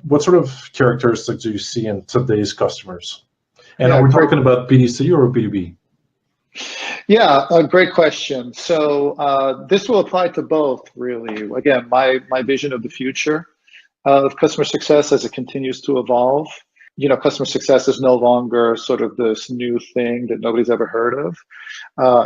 What sort of characteristics do you see in today's customers? And are Yeah, we great. talking about BDC or B2B? Yeah, a great question. So this will apply to both, really. Again, my vision of the future of customer success as it continues to evolve. Customer success is no longer sort of this new thing that nobody's ever heard of.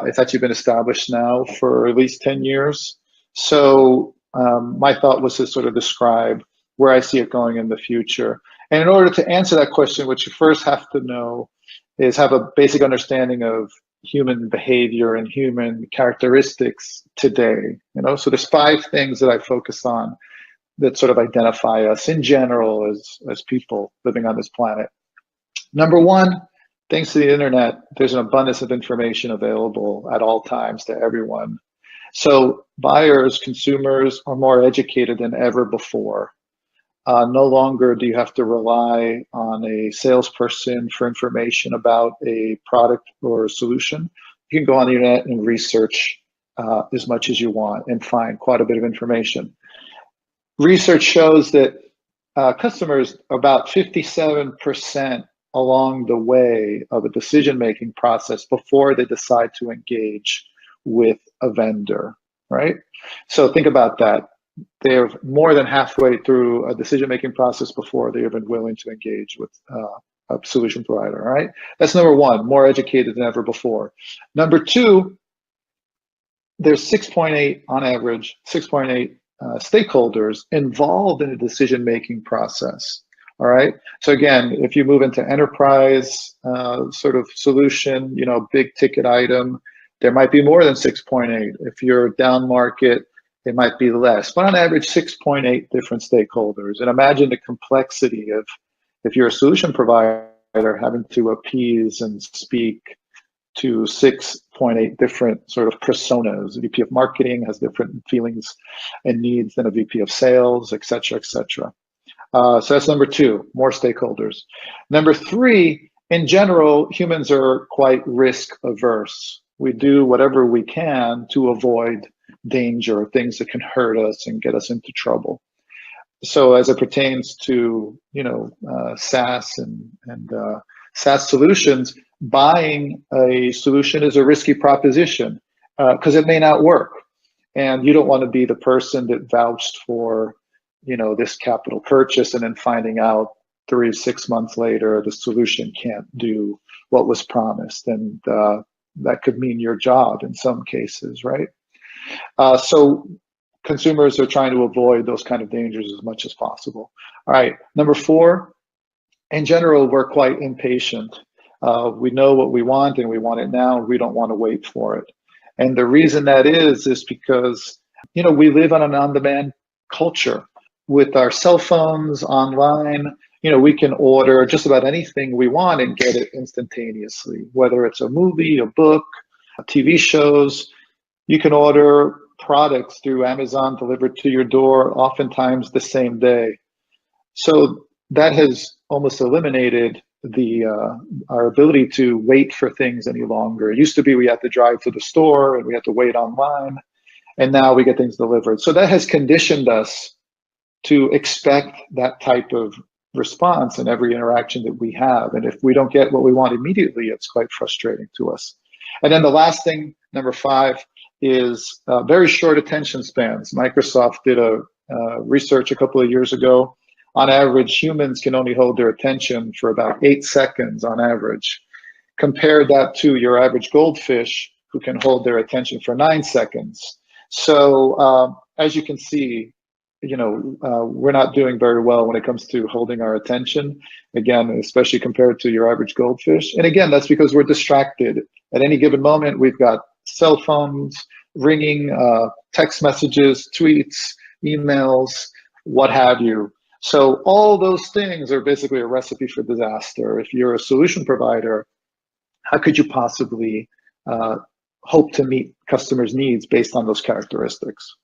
It's actually been established now for at least 10 years. So my thought was to sort of describe where I see it going in the future. And in order to answer that question, what you first have to know is have a basic understanding of human behavior and human characteristics today. So there's 5 things that I focus on that sort of identify us in general as people living on this planet. Number one, thanks to the internet, there's an abundance of information available at all times to everyone. So buyers, consumers are more educated than ever before. No longer do you have to rely on a salesperson for information about a product or a solution. You can go on the internet and research as much as you want and find quite a bit of information. Research shows that customers are about 57% along the way of a decision-making process before they decide to engage with a vendor, right? So think about that. They're more than halfway through a decision-making process before they're even willing to engage with a solution provider, all right? That's number one, more educated than ever before. Number two, there's 6.8 on average, 6.8 stakeholders involved in the decision-making process. All right. So again, if you move into enterprise sort of solution, big ticket item, there might be more than 6.8. If you're down market, it might be less. But on average, 6.8 different stakeholders. And imagine the complexity of if you're a solution provider having to appease and speak to 6.8 different sort of personas. A VP of marketing has different feelings and needs than a VP of sales, et cetera, et cetera. So that's number two, more stakeholders. Number three, in general, humans are quite risk averse. We do whatever we can to avoid danger, things that can hurt us and get us into trouble. So as it pertains to, SaaS and SaaS solutions, buying a solution is a risky proposition because it may not work. And you don't want to be the person that vouched for this capital purchase and then finding out 3 or 6 months later the solution can't do what was promised, and that could mean your job in some cases, right? So consumers are trying to avoid those kind of dangers as much as possible. All right, number four, in general, we're quite impatient. We know what we want and we want it now. We don't want to wait for it. And the reason that is because we live on an on-demand culture. With our cell phones, online, we can order just about anything we want and get it instantaneously, whether it's a movie, a book, TV shows. You can order products through Amazon delivered to your door, oftentimes the same day. So that has almost eliminated our ability to wait for things any longer. It used to be we had to drive to the store and we had to wait online, and now we get things delivered. So that has conditioned us to expect that type of response in every interaction that we have. And if we don't get what we want immediately, it's quite frustrating to us. And then the last thing, number five, is very short attention spans. Microsoft did a research a couple of years ago. On average, humans can only hold their attention for about 8 seconds on average. Compare that to your average goldfish, who can hold their attention for 9 seconds. So as you can see, we're not doing very well when it comes to holding our attention, again, especially compared to your average goldfish. And again, that's because we're distracted. At any given moment, we've got cell phones ringing, text messages, tweets, emails, what have you. So all those things are basically a recipe for disaster. If you're a solution provider, how could you possibly hope to meet customers' needs based on those characteristics?